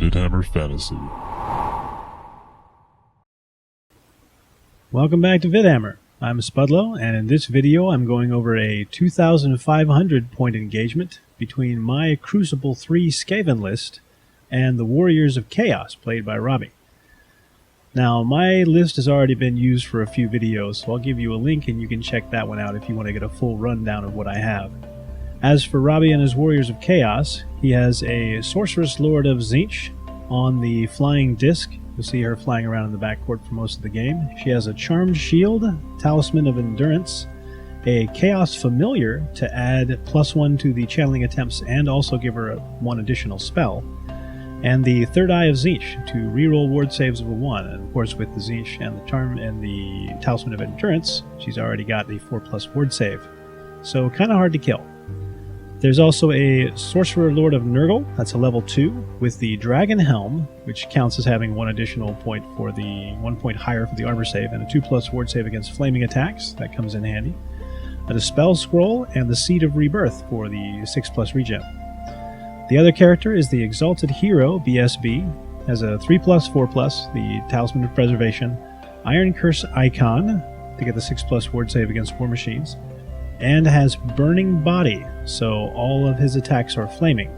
Vidhammer Fantasy. Welcome back to Vidhammer. I'm Spudlow, and in this video I'm going over a 2,500 point engagement between my Crucible 3 Skaven list and the Warriors of Chaos, played by Robbie. Now, my list has already been used for a few videos, so I'll give you a link and you can check that one out if you want to get a full rundown of what I have. As for Robbie and his Warriors of Chaos, he has a Sorceress Lord of Tzeentch on the flying disc. You'll see her flying around in the backcourt for most of the game. She has a Charmed Shield, Talisman of Endurance, a Chaos Familiar to add +1 to the channeling attempts and also give her one additional spell, and the Third Eye of Tzeentch to reroll ward saves of a 1. And of course, with the Tzeentch and the Charm and the Talisman of Endurance, she's already got the 4+ ward save. So kind of hard to kill. There's also a Sorcerer Lord of Nurgle, that's a level 2, with the Dragon Helm, which counts as having one additional point for the 1 point higher for the armor save, and a 2+ ward save against flaming attacks. That comes in handy. A Dispel Scroll, and the Seed of Rebirth for the 6+ regen. The other character is the Exalted Hero, BSB, has a 3+, 4+, the Talisman of Preservation, Iron Curse Icon, to get the 6+ ward save against war machines, and has Burning Body, so all of his attacks are flaming,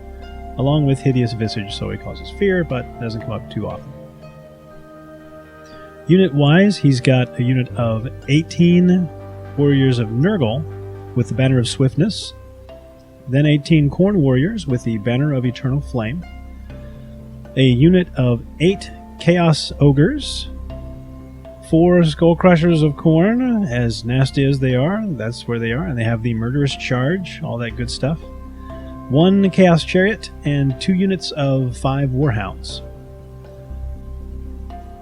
along with Hideous Visage, so he causes fear, but doesn't come up too often. Unit-wise, he's got a unit of 18 Warriors of Nurgle with the Banner of Swiftness, then 18 Khorne Warriors with the Banner of Eternal Flame, a unit of 8 Chaos Ogres, 4 Skull Crushers of Khorne, as nasty as they are, that's where they are, and they have the Murderous Charge, all that good stuff. 1 Chaos Chariot, and 2 units of 5 Warhounds.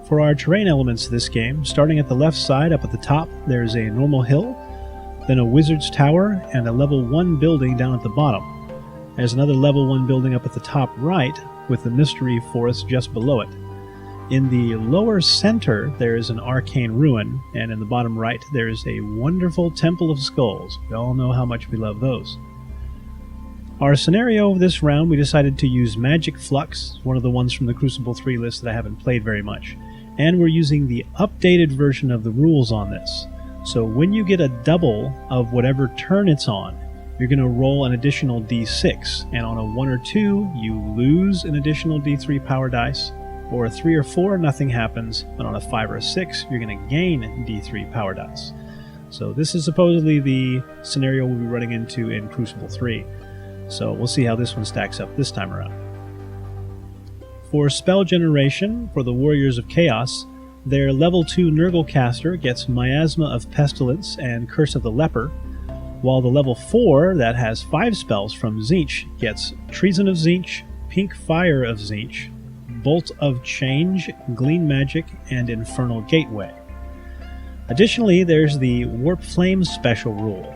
For our terrain elements this game, starting at the left side up at the top, there's a normal hill, then a Wizard's Tower, and a level 1 building down at the bottom. There's another level 1 building up at the top right, with the Mystery Forest just below it. In the lower center, there is an arcane ruin, and in the bottom right, there is a wonderful Temple of Skulls. We all know how much we love those. Our scenario this round, we decided to use Magic Flux, one of the ones from the Crucible 3 list that I haven't played very much. And we're using the updated version of the rules on this. So when you get a double of whatever turn it's on, you're going to roll an additional d6, and on a 1 or 2, you lose an additional d3 power dice. Or a 3 or 4, nothing happens, but on a 5 or a 6, you're going to gain d3 power dice. So this is supposedly the scenario we'll be running into in Crucible 3. So we'll see how this one stacks up this time around. For spell generation, for the Warriors of Chaos, their level 2 Nurgle caster gets Miasma of Pestilence and Curse of the Leper, while the level 4, that has 5 spells from Tzeentch, gets Treason of Tzeentch, Pink Fire of Tzeentch, Bolt of Change, Glean Magic, and Infernal Gateway. Additionally, there's the Warp Flame special rule.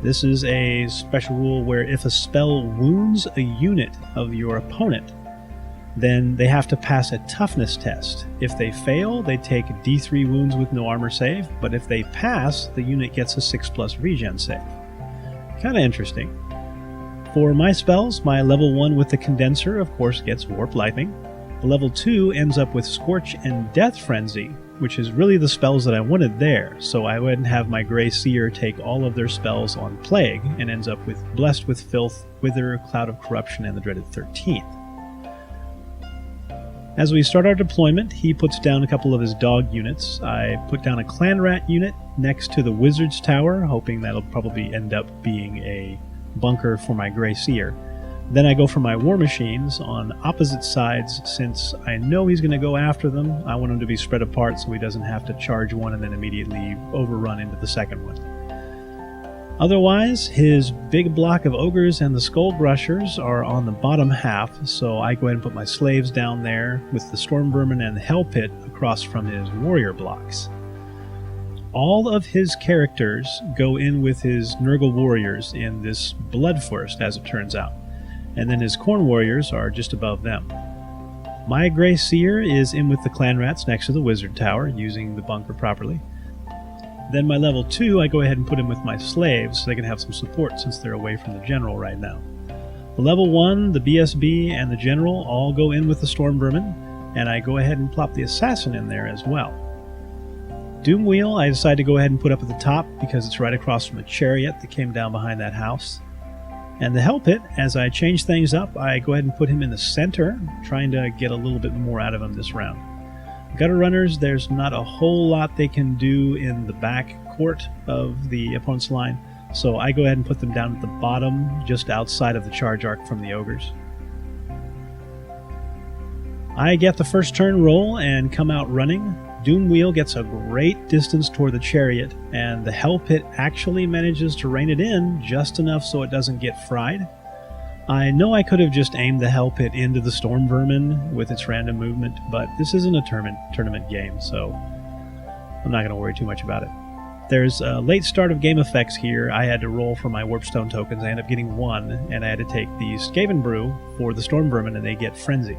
This is a special rule where if a spell wounds a unit of your opponent, then they have to pass a toughness test. If they fail, they take d3 wounds with no armor save, but if they pass, the unit gets a 6+ regen save. Kinda interesting. For my spells, my level 1 with the Condenser, of course, gets Warp Lifing. The level 2 ends up with Scorch and Death Frenzy, which is really the spells that I wanted there, so I wouldn't have my Grey Seer take all of their spells on Plague, and ends up with Blessed with Filth, Wither, Cloud of Corruption, and the dreaded 13th. As we start our deployment, he puts down a couple of his dog units. I put down a Clan Rat unit next to the Wizard's Tower, hoping that'll probably end up being a bunker for my Grey Seer. Then I go for my War Machines on opposite sides, since I know he's going to go after them. I want him to be spread apart so he doesn't have to charge one and then immediately overrun into the second one. Otherwise, his big block of Ogres and the Skull Brushers are on the bottom half, so I go ahead and put my Slaves down there with the Storm Vermin and the Hell Pit across from his Warrior blocks. All of his characters go in with his Nurgle Warriors in this Bloodthirst, as it turns out. And then his Khorne Warriors are just above them. My Grey Seer is in with the Clan Rats next to the Wizard Tower, using the bunker properly. Then my level 2, I go ahead and put in with my Slaves so they can have some support since they're away from the General right now. The level 1, the BSB, and the General all go in with the Storm Vermin, and I go ahead and plop the Assassin in there as well. Doom Wheel I decide to go ahead and put up at the top because it's right across from a chariot that came down behind that house. And the Hell Pit, as I change things up, I go ahead and put him in the center, trying to get a little bit more out of him this round. Gutter Runners, there's not a whole lot they can do in the back court of the opponent's line, so I go ahead and put them down at the bottom, just outside of the charge arc from the Ogres. I get the first turn roll and come out running. Doom Wheel gets a great distance toward the chariot, and the Hell Pit actually manages to rein it in just enough so it doesn't get fried. I know I could have just aimed the Hell Pit into the Storm Vermin with its random movement, but this isn't a tournament game, so I'm not going to worry too much about it. There's a late start of game effects here. I had to roll for my Warpstone tokens. I ended up getting 1, and I had to take the Skaven Brew for the Storm Vermin, and they get Frenzy.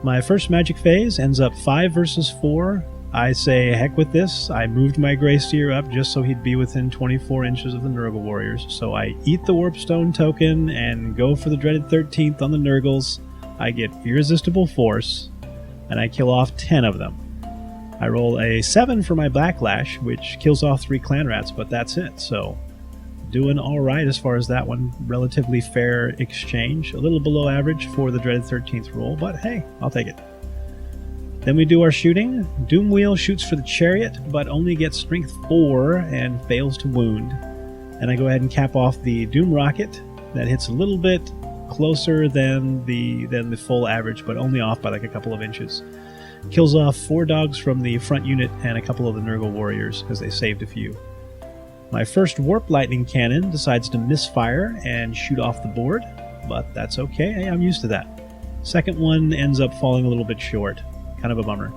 My first magic phase ends up 5 versus 4. I say, heck with this. I moved my Grey Seer up just so he'd be within 24 inches of the Nurgle Warriors. So I eat the Warpstone token and go for the dreaded 13th on the Nurgles. I get Irresistible Force, and I kill off 10 of them. I roll a 7 for my Backlash, which kills off 3 clan rats, but that's it. So, doing alright as far as that one. Relatively fair exchange. A little below average for the dreaded 13th roll, but hey, I'll take it. Then we do our shooting. Doom Wheel shoots for the chariot, but only gets strength 4 and fails to wound. And I go ahead and cap off the Doom Rocket. That hits a little bit closer than the full average, but only off by like a couple of inches. Kills off 4 dogs from the front unit and a couple of the Nurgle warriors, because they saved a few. My first Warp Lightning Cannon decides to misfire and shoot off the board, but that's okay, hey, I'm used to that. Second one ends up falling a little bit short, kind of a bummer.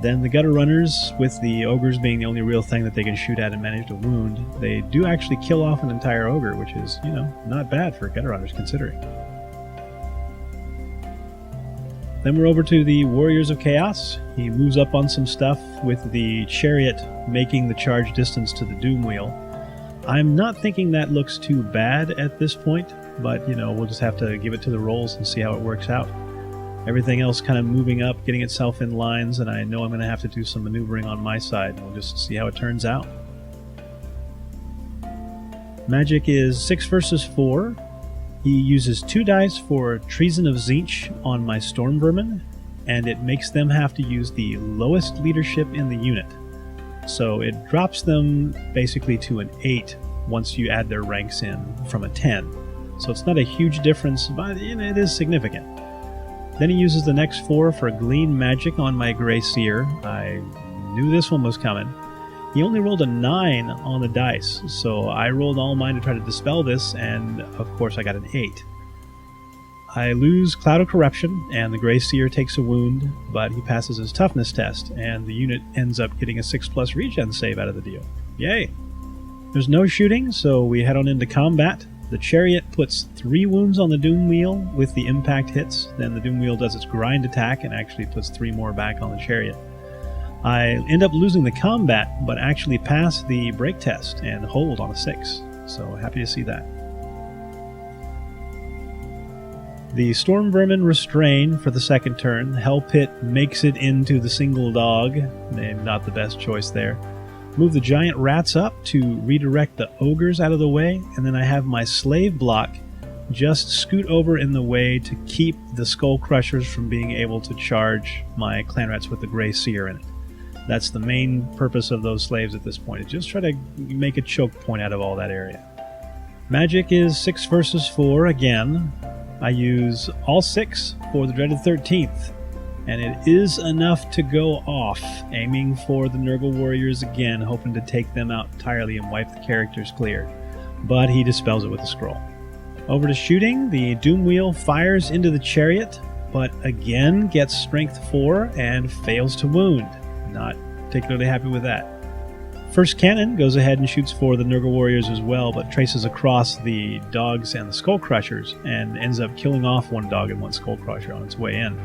Then the Gutter Runners, with the Ogres being the only real thing that they can shoot at and manage to wound, they do actually kill off an entire Ogre, which is, you know, not bad for Gutter Runners considering. Then we're over to the Warriors of Chaos. He moves up on some stuff with the chariot making the charge distance to the Doom Wheel. I'm not thinking that looks too bad at this point, but you know, we'll just have to give it to the rolls and see how it works out. Everything else kind of moving up, getting itself in lines, and I know I'm going to have to do some maneuvering on my side. We'll just see how it turns out. Magic is 6 versus 4. He uses 2 dice for Treason of Tzeentch on my Storm Vermin, and it makes them have to use the lowest leadership in the unit. So it drops them basically to an 8 once you add their ranks in from a 10. So it's not a huge difference, but it is significant. Then he uses the next 4 for Glean Magic on my Grey Seer. I knew this one was coming. He only rolled a 9 on the dice, so I rolled all mine to try to dispel this, and of course I got an 8. I lose Cloud of Corruption, and the Grey Seer takes a wound, but he passes his toughness test, and the unit ends up getting a 6+ regen save out of the deal. Yay! There's no shooting, so we head on into combat. The chariot puts 3 wounds on the Doom Wheel with the impact hits, then the Doom Wheel does its grind attack and actually puts 3 more back on the chariot. I end up losing the combat, but actually pass the break test and hold on a 6, so happy to see that. The Storm Vermin restrain for the second turn. Hell Pit makes it into the single dog, not the best choice there. Move the giant rats up to redirect the ogres out of the way, and then I have my slave block just scoot over in the way to keep the skull crushers from being able to charge my clan rats with the Grey Seer in it. That's the main purpose of those slaves at this point, is just try to make a choke point out of all that area. Magic is 6 versus 4 again. I use all 6 for the dreaded 13th, and it is enough to go off, aiming for the Nurgle Warriors again, hoping to take them out entirely and wipe the characters clear. But he dispels it with a scroll. Over to shooting, the Doom Wheel fires into the chariot, but again gets strength 4 and fails to wound. Not particularly happy with that. First cannon goes ahead and shoots for the Nurgle Warriors as well, but traces across the dogs and the Skull Crushers and ends up killing off 1 dog and 1 Skull Crusher on its way in.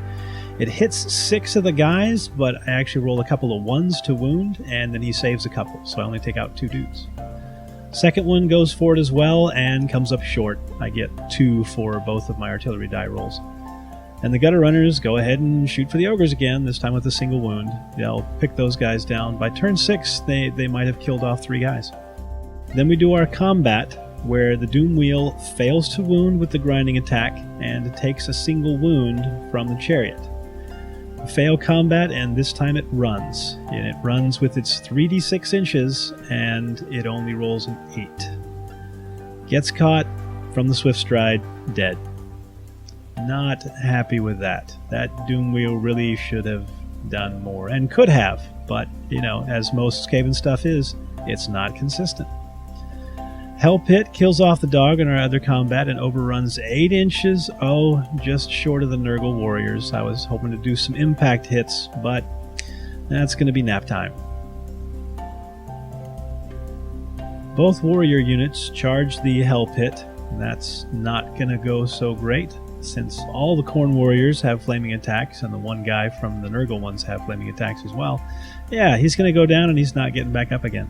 It hits 6 of the guys, but I actually roll a couple of 1s to wound, and then he saves a couple, so I only take out 2 dudes. Second one goes for it as well and comes up short. I get 2 for both of my artillery die rolls. And the gutter runners go ahead and shoot for the ogres again, this time with a single wound. They'll pick those guys down. By turn 6, they might have killed off 3 guys. Then we do our combat, where the Doom Wheel fails to wound with the grinding attack and takes a single wound from the chariot. Fail combat, and this time it runs. And it runs with its 3d6 inches, and it only rolls an 8. Gets caught from the swift stride, dead. Not happy with that. That Doom Wheel really should have done more, and could have, but, you know, as most Skaven stuff is, it's not consistent. Hell Pit kills off the dog in our other combat and overruns 8 inches, just short of the Nurgle warriors. I was hoping to do some impact hits, but that's going to be nap time. Both warrior units charge the Hell Pit, and that's not going to go so great, since all the Khorne warriors have flaming attacks, and the one guy from the Nurgle ones have flaming attacks as well. Yeah, he's going to go down, and he's not getting back up again.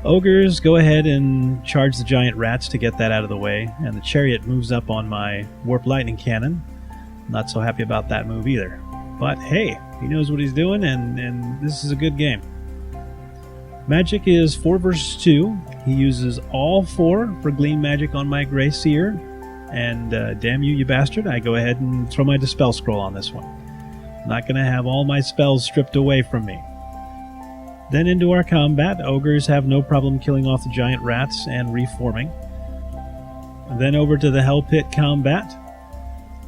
Ogres go ahead and charge the giant rats to get that out of the way, and the chariot moves up on my warp lightning cannon. Not so happy about that move either. But hey, he knows what he's doing, and this is a good game. Magic is 4 versus 2. He uses all 4 for Gleam Magic on my Grey Seer, and damn you bastard, I go ahead and throw my Dispel Scroll on this one. I'm not going to have all my spells stripped away from me. Then into our combat, ogres have no problem killing off the giant rats and reforming. And then over to the Hell Pit combat.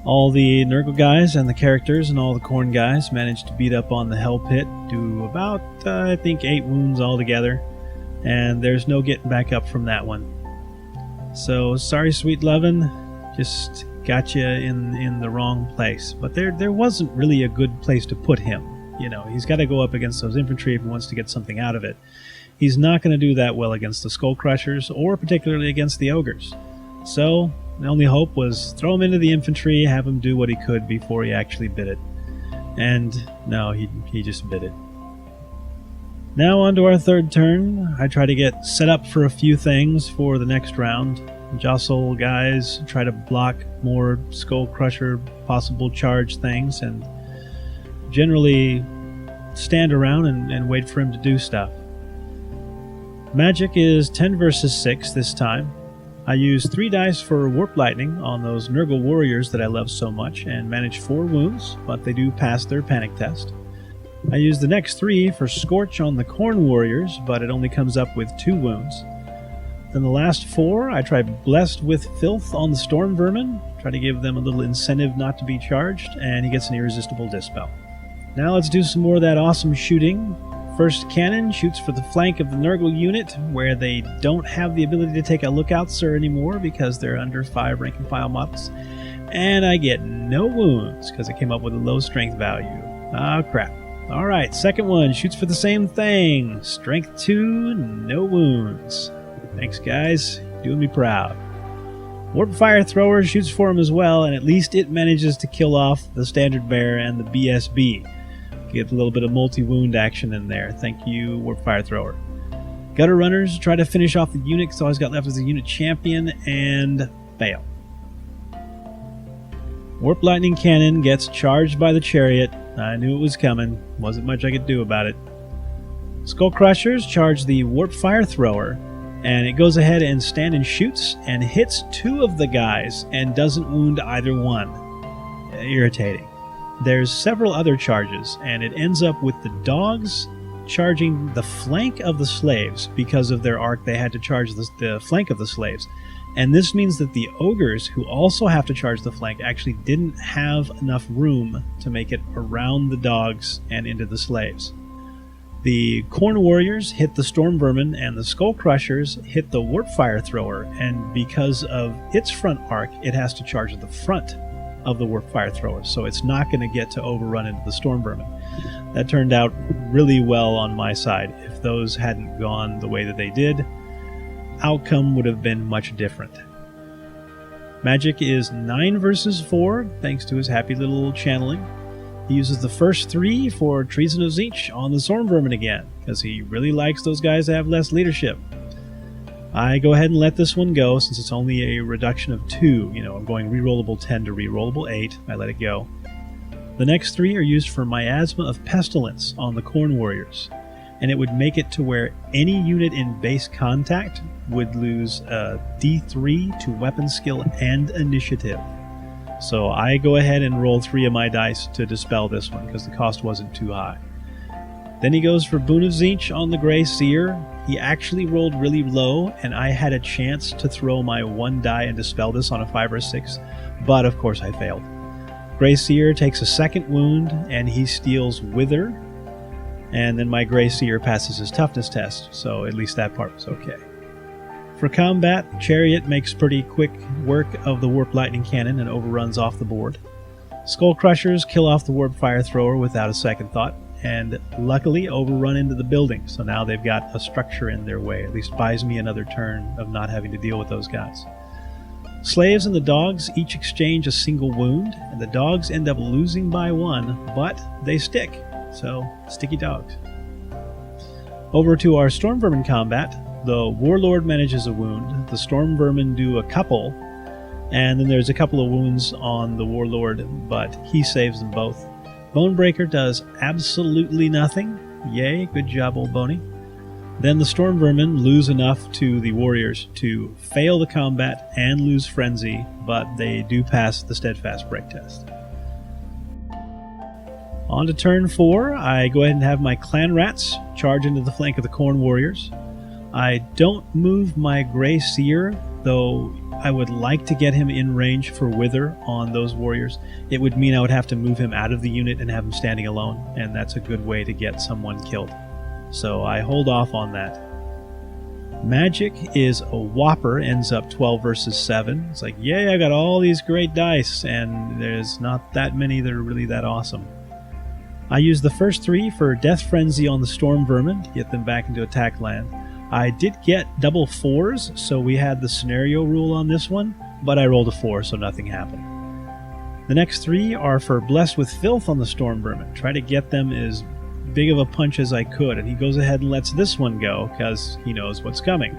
All the Nurgle guys and the characters and all the Khorne guys manage to beat up on the Hell Pit, do about, I think, 8 wounds altogether, and there's no getting back up from that one. So, sorry, sweet lovin', just got you in the wrong place. But there wasn't really a good place to put him. You know, he's got to go up against those infantry if he wants to get something out of it. He's not going to do that well against the Skull Crushers, or particularly against the ogres. So, the only hope was throw him into the infantry, have him do what he could before he actually bit it. And no, he just bit it. Now on to our third turn. I try to get set up for a few things for the next round. Jostle guys, try to block more Skull Crusher possible charge things, and generally stand around and wait for him to do stuff. Magic is 10 versus 6 this time. I use 3 dice for Warp Lightning on those Nurgle warriors that I love so much and manage 4 wounds, but they do pass their panic test. I use the next 3 for Scorch on the Khorne warriors, but it only comes up with 2 wounds. Then the last 4, I try Blessed with Filth on the Storm Vermin, try to give them a little incentive not to be charged, and he gets an Irresistible Dispel. Now let's do some more of that awesome shooting. First cannon shoots for the flank of the Nurgle unit, where they don't have the ability to take a Lookout Sir anymore because they're under 5 rank and file models. And I get no wounds because it came up with a low strength value. Ah, crap. Alright, second one shoots for the same thing. Strength 2, no wounds. Thanks, guys. Doing me proud. Warp Fire Thrower shoots for him as well, and at least it manages to kill off the Standard Bearer and the BSB. Get a little bit of multi-wound action in there. Thank you, Warp Fire Thrower. Gutter Runners try to finish off the unit, because all he's got left is a unit champion, and fail. Warp Lightning Cannon gets charged by the chariot. I knew it was coming. Wasn't much I could do about it. Skull Crushers charge the Warp Fire Thrower, and it goes ahead and stand and shoots and hits 2 of the guys and doesn't wound either one. Irritating. There's several other charges, and it ends up with the dogs charging the flank of the slaves. Because of their arc, they had to charge the flank of the slaves. And this means that the ogres, who also have to charge the flank, actually didn't have enough room to make it around the dogs and into the slaves. The Khorne warriors hit the Storm Vermin, and the Skull Crushers hit the Warp Fire Thrower, and because of its front arc, it has to charge at the front of the Warp Fire Thrower, so it's not going to get to overrun into the Storm Vermin. That turned out really well on my side. If those hadn't gone the way that they did, outcome would have been much different. Magic is 9 versus 4, thanks to his happy little channeling. He uses the first 3 for Treason of Zinch on the Storm Vermin again, because he really likes those guys to have less leadership. I go ahead and let this one go since it's only a reduction of 2. You know, I'm going rerollable 10 to rerollable 8. I let it go. The next 3 are used for Miasma of Pestilence on the Corn Warriors, and it would make it to where any unit in base contact would lose a D3 to weapon skill and initiative. So I go ahead and roll 3 of my dice to dispel this one because the cost wasn't too high. Then he goes for Boon of Tzeentch on the Grey Seer. He actually rolled really low, and I had a chance to throw my 1 die and dispel this on a 5 or 6, but of course I failed. Grey Seer takes a 2nd wound, and he steals Wither, and then my Grey Seer passes his toughness test, so at least that part was okay. For combat, Chariot makes pretty quick work of the Warp Lightning Cannon and overruns off the board. Skull Crushers kill off the Warp Fire Thrower without a second thought, and luckily overrun into the building, so now they've got a structure in their way. At least buys me another turn of not having to deal with those guys. Slaves and the dogs each exchange a single wound, and the dogs end up losing by 1, but they stick, so sticky dogs. Over to our Storm Vermin combat. The Warlord manages a wound, the Storm Vermin do a couple, and then there's a couple of wounds on the Warlord, but he saves them both. Bonebreaker does absolutely nothing. Yay, good job, old Boney. Then the Storm Vermin lose enough to the Warriors to fail the combat and lose Frenzy, but they do pass the Steadfast Break test. On to turn 4, I go ahead and have my Clan Rats charge into the flank of the Corn Warriors. I don't move my Grey Seer, though I would like to get him in range for Wither on those warriors. It would mean I would have to move him out of the unit and have him standing alone, and that's a good way to get someone killed. So I hold off on that. Magic is a whopper, ends up 12 versus 7. It's like, yay, I got all these great dice, and there's not that many that are really that awesome. I use the first 3 for Death Frenzy on the Storm Vermin to get them back into attack land. I did get double 4s, so we had the scenario rule on this one, but I rolled a 4, so nothing happened. The next 3 are for Blessed with Filth on the Storm Vermin. Try to get them as big of a punch as I could, and he goes ahead and lets this one go, because he knows what's coming.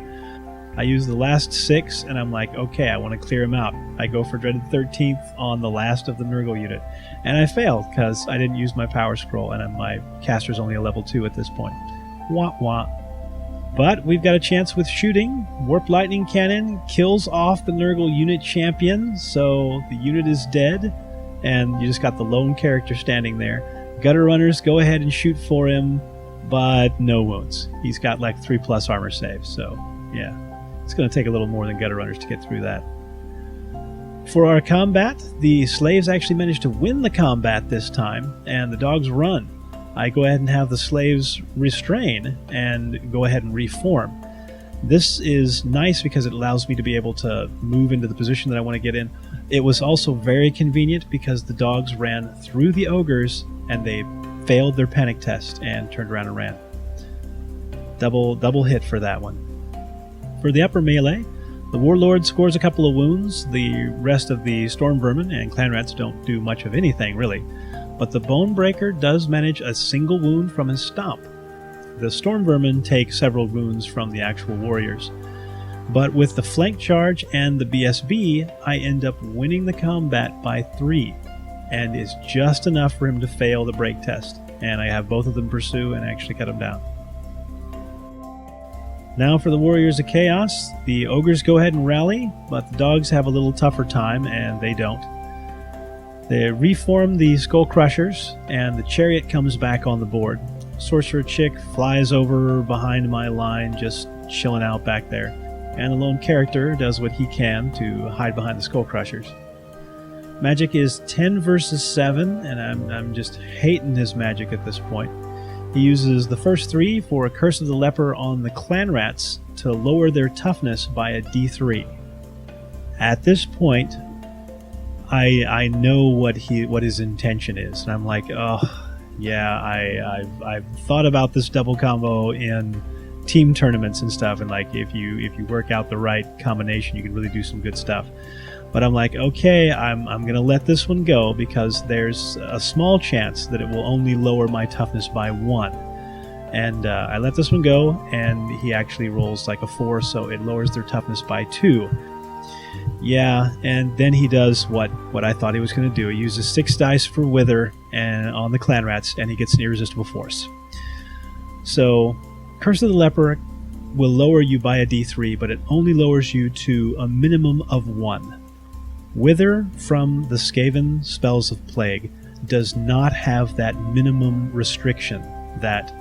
I use the last 6, and I'm like, okay, I want to clear him out. I go for Dreaded 13th on the last of the Nurgle unit, and I failed, because I didn't use my Power Scroll, and my caster's only a level 2 at this point. Wah wah. But we've got a chance with shooting. Warp Lightning Cannon kills off the Nurgle unit champion, so the unit is dead, and you just got the lone character standing there. Gutter Runners go ahead and shoot for him, but no wounds. He's got like 3+ armor saves, so yeah. It's going to take a little more than Gutter Runners to get through that. For our combat, the slaves actually managed to win the combat this time, and the dogs run. I go ahead and have the slaves restrain and go ahead and reform. This is nice because it allows me to be able to move into the position that I want to get in. It was also very convenient because the dogs ran through the ogres and they failed their panic test and turned around and ran. Double hit for that one. For the upper melee, the Warlord scores a couple of wounds. The rest of the Storm Vermin and Clan Rats don't do much of anything, really. But the Bonebreaker does manage a single wound from his stomp. The Storm Vermin take several wounds from the actual warriors. But with the flank charge and the BSB, I end up winning the combat by 3, and is just enough for him to fail the break test. And I have both of them pursue and actually cut him down. Now for the Warriors of Chaos, the Ogres go ahead and rally, but the dogs have a little tougher time, and they don't. They reform the Skull Crushers, and the Chariot comes back on the board. Sorcerer Chick flies over behind my line, just chilling out back there. And the lone character does what he can to hide behind the Skull Crushers. Magic is 10 versus 7, and I'm just hating his magic at this point. He uses the first 3 for a Curse of the Leper on the Clan Rats to lower their toughness by a D3. At this point, I know what his intention is, and I'm like, oh yeah, I've thought about this double combo in team tournaments and stuff, and like if you work out the right combination, you can really do some good stuff. But I'm like, okay, I'm gonna let this one go because there's a small chance that it will only lower my toughness by 1. And I let this one go, and he actually rolls like a 4, so it lowers their toughness by 2. Yeah, and then he does what I thought he was going to do. He uses 6 dice for Wither and on the clan rats, and he gets an irresistible force. So, Curse of the Leper will lower you by a d3, but it only lowers you to a minimum of 1. Wither from the Skaven Spells of Plague does not have that minimum restriction that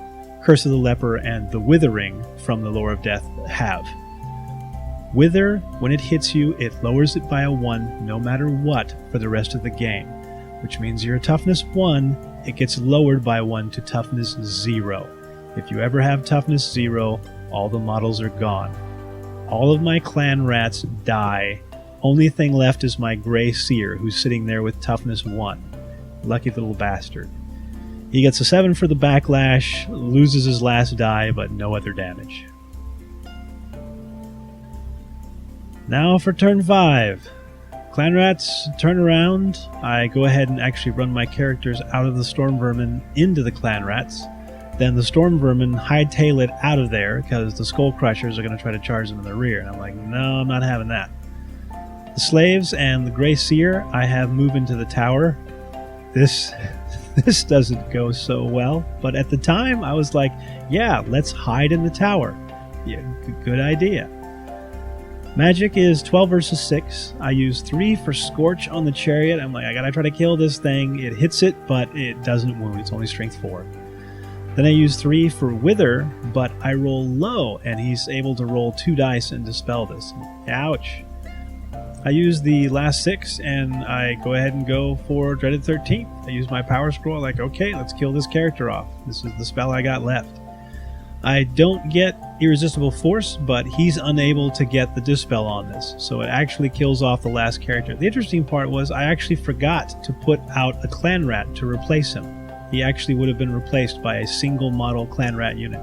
Curse of the Leper and the Withering from the Lore of Death have. Wither, when it hits you, it lowers it by a 1 no matter what for the rest of the game, which means you're a toughness 1, it gets lowered by 1 to toughness 0. If you ever have toughness 0, all the models are gone. All of my clan rats die. Only thing left is my Grey Seer, who's sitting there with toughness 1. Lucky little bastard. He gets a 7 for the backlash, loses his last die, but no other damage. Now for turn 5. Clan rats turn around. I go ahead and actually run my characters out of the Storm Vermin into the clan rats. Then the Storm Vermin hightail it out of there because the Skull Crushers are going to try to charge them in the rear. And I'm like, no, I'm not having that. The Slaves and the Grey Seer I have moved into the tower. This doesn't go so well. But at the time, I was like, yeah, let's hide in the tower. Yeah, good idea. Magic is 12 versus 6. I use 3 for Scorch on the Chariot. I'm like, I gotta try to kill this thing. It hits it, but it doesn't wound. It's only strength 4. Then I use 3 for Wither, but I roll low, and he's able to roll 2 dice and dispel this. Ouch. I use the last 6, and I go ahead and go for Dreaded 13th. I use my Power Scroll, like, okay, let's kill this character off. This is the spell I got left. I don't get Irresistible Force, but he's unable to get the Dispel on this, so it actually kills off the last character. The interesting part was I actually forgot to put out a Clan Rat to replace him. He actually would have been replaced by a single model Clan Rat unit.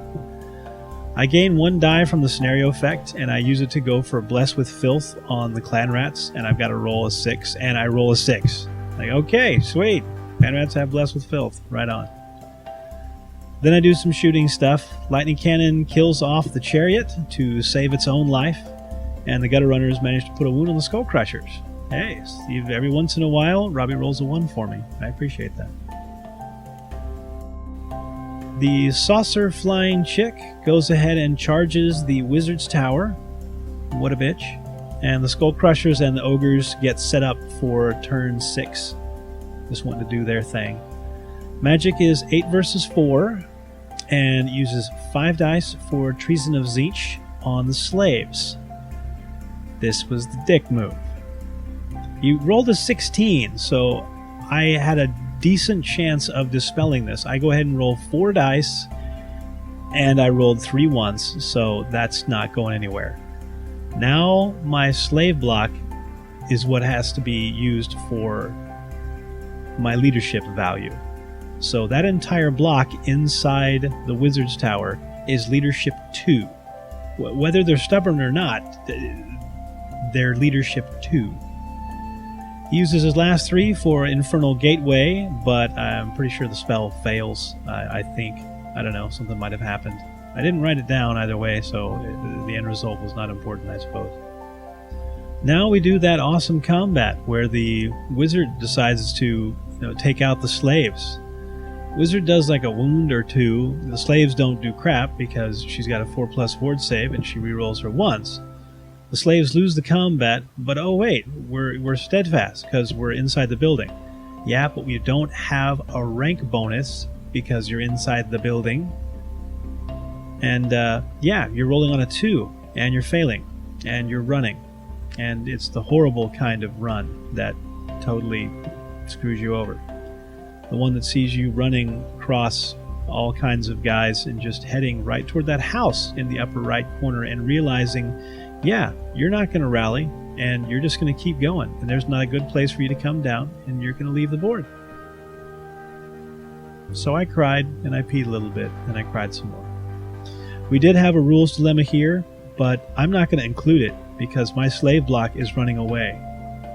I gain 1 die from the Scenario effect, and I use it to go for Bless with Filth on the Clan Rats, and I've got to roll a 6, and I roll a 6. Like, okay, sweet. Clan Rats have Bless with Filth. Right on. Then I do some shooting stuff. Lightning Cannon kills off the Chariot to save its own life, and the Gutter Runners manage to put a wound on the Skull Crushers. Hey, Steve, every once in a while, Robbie rolls a 1 for me. I appreciate that. The Saucer Flying Chick goes ahead and charges the Wizard's Tower. What a bitch. And the Skull Crushers and the Ogres get set up for turn 6. Just wanting to do their thing. Magic is 8 versus 4, and uses 5 dice for Treason of Tzeentch on the Slaves. This was the dick move. You rolled a 16, so I had a decent chance of dispelling this. I go ahead and roll 4 dice, and I rolled 3 once, so that's not going anywhere. Now my slave block is what has to be used for my leadership value. So that entire block inside the Wizard's Tower is leadership 2. Whether they're stubborn or not, they're leadership 2. He uses his last 3 for Infernal Gateway, but I'm pretty sure the spell fails. I think. I don't know, something might have happened. I didn't write it down either way, so the end result was not important, I suppose. Now we do that awesome combat where the wizard decides to take out the slaves. Wizard does like a wound or 2. The slaves don't do crap because she's got a 4+ ward save and she rerolls her once. The slaves lose the combat, but oh wait, we're steadfast because we're inside the building. Yeah, but we don't have a rank bonus because you're inside the building. And yeah, you're rolling on a 2, and you're failing, and you're running. And it's the horrible kind of run that totally screws you over. The one that sees you running across all kinds of guys and just heading right toward that house in the upper right corner and realizing, yeah, you're not going to rally, and you're just going to keep going, and there's not a good place for you to come down, and you're going to leave the board. So I cried, and I peed a little bit, and I cried some more. We did have a rules dilemma here, but I'm not going to include it because my slave block is running away,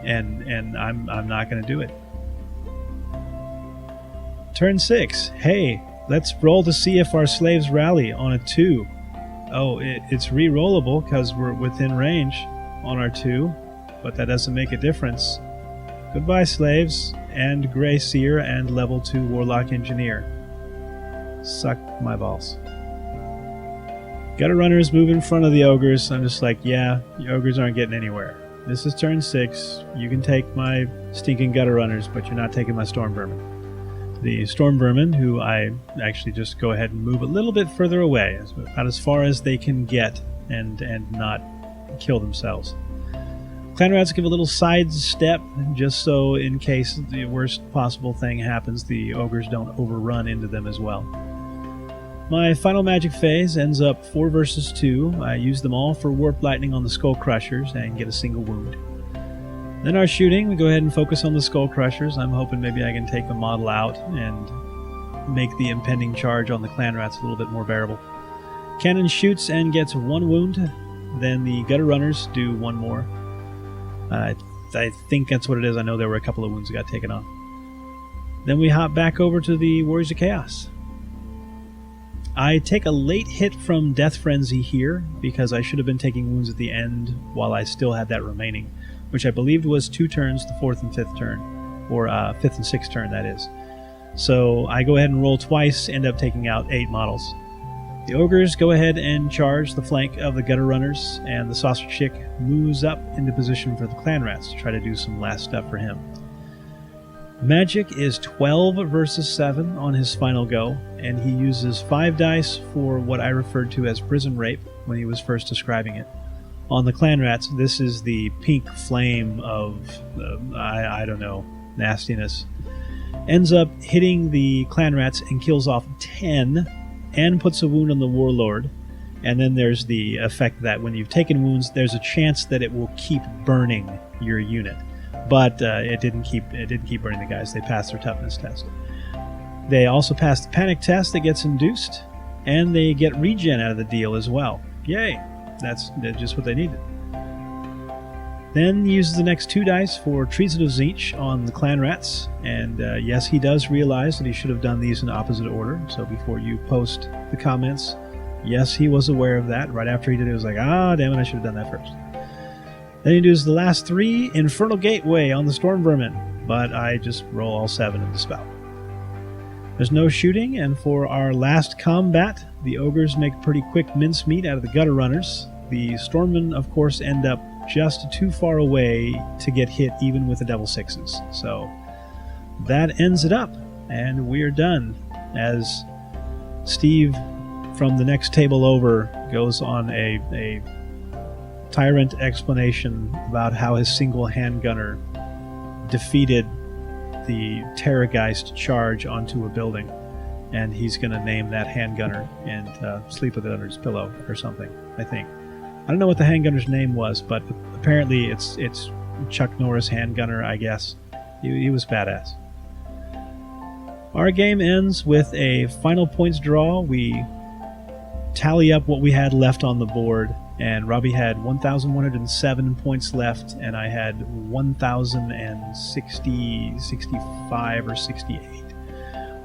and I'm not going to do it. Turn 6. Hey, Let's roll to see if our slaves rally on a 2. Oh, it's re-rollable because we're within range on our 2, but that doesn't make a difference. Goodbye, slaves, and Grey Seer and level 2 Warlock Engineer. Suck my balls. Gutter Runners move in front of the Ogres. I'm just like, yeah, the Ogres aren't getting anywhere. This is turn 6. You can take my stinking Gutter Runners, but you're not taking my Storm Vermin. The Storm Vermin, who I actually just go ahead and move a little bit further away, about as far as they can get and not kill themselves. Clan Rats give a little side step, just so in case the worst possible thing happens, the Ogres don't overrun into them as well. My final magic phase ends up 4 versus 2. I use them all for Warp Lightning on the Skull Crushers and get a single wound. Then our shooting, we go ahead and focus on the Skull Crushers. I'm hoping maybe I can take the model out and make the impending charge on the Clan Rats a little bit more bearable. Cannon shoots and gets 1 wound. Then the Gutter Runners do 1 more. I think that's what it is. I know there were a couple of wounds that got taken off. Then we hop back over to the Warriors of Chaos. I take a late hit from Death Frenzy here because I should have been taking wounds at the end while I still had that remaining, which I believed was 2 turns, the 4th and 5th turn, or 5th and 6th turn, that is. So I go ahead and roll twice, end up taking out 8 models. The Ogres go ahead and charge the flank of the Gutter Runners, and the Saucer Chick moves up into position for the Clan Rats to try to do some last stuff for him. Magic is 12 versus 7 on his final go, and he uses 5 dice for what I referred to as Prison Rape when he was first describing it. On the Clan Rats, this is the pink flame of, I don't know, nastiness. Ends up hitting the Clan Rats and kills off 10, and puts a wound on the Warlord. And then there's the effect that when you've taken wounds, there's a chance that it will keep burning your unit. But it didn't keep burning the guys. They passed their toughness test. They also passed the panic test that gets induced, and they get regen out of the deal as well. Yay! That's just what they needed. Then uses the next 2 dice for Treason of Tzeentch on the Clan Rats, and yes, he does realize that he should have done these in opposite order, so before you post the comments, yes, he was aware of that. Right after he did it, he was like, ah, damn it, I should have done that first. Then he does the last 3, Infernal Gateway on the Storm Vermin, but I just roll all 7 in the spell. There's no shooting, and for our last combat, the Ogres make pretty quick mincemeat out of the Gutter Runners. The Stormmen, of course, end up just too far away to get hit even with the Devil Sixes. So that ends it up, and we're done, as Steve from the next table over goes on a tyrant explanation about how his single handgunner defeated the Terrorgeist charge onto a building, and he's going to name that handgunner and sleep with it under his pillow or something, I think. I don't know what the handgunner's name was, but apparently it's Chuck Norris handgunner, I guess. He was badass. Our game ends with a final points draw. We tally up what we had left on the board, and Robbie had 1,107 points left, and I had 1,060, 65, or 68.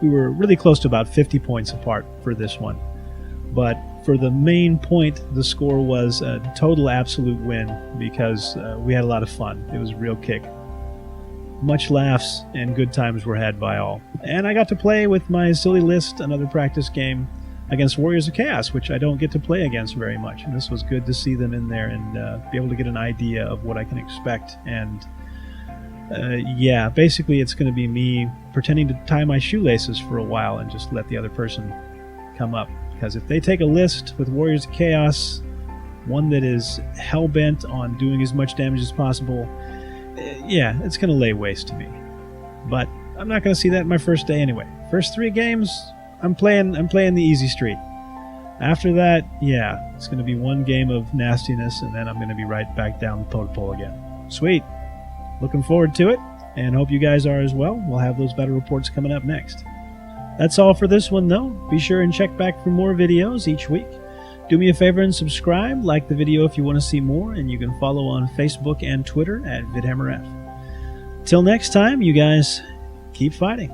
We were really close to about 50 points apart for this one. But for the main point, the score was a total absolute win because we had a lot of fun. It was a real kick. Much laughs and good times were had by all. And I got to play with my silly list, another practice game against Warriors of Chaos, which I don't get to play against very much. And this was good to see them in there and be able to get an idea of what I can expect. And yeah, basically it's going to be me pretending to tie my shoelaces for a while and just let the other person come up. Because if they take a list with Warriors of Chaos, one that is hell-bent on doing as much damage as possible, yeah, it's going to lay waste to me. But I'm not going to see that in my first day anyway. First 3 games, I'm playing the easy street. After that, yeah, it's going to be 1 game of nastiness, and then I'm going to be right back down the totem pole again. Sweet. Looking forward to it, and hope you guys are as well. We'll have those battle reports coming up next. That's all for this one, though. Be sure and check back for more videos each week. Do me a favor and subscribe, like the video if you want to see more, and you can follow on Facebook and Twitter at VidhammerF. Till next time, you guys, keep fighting.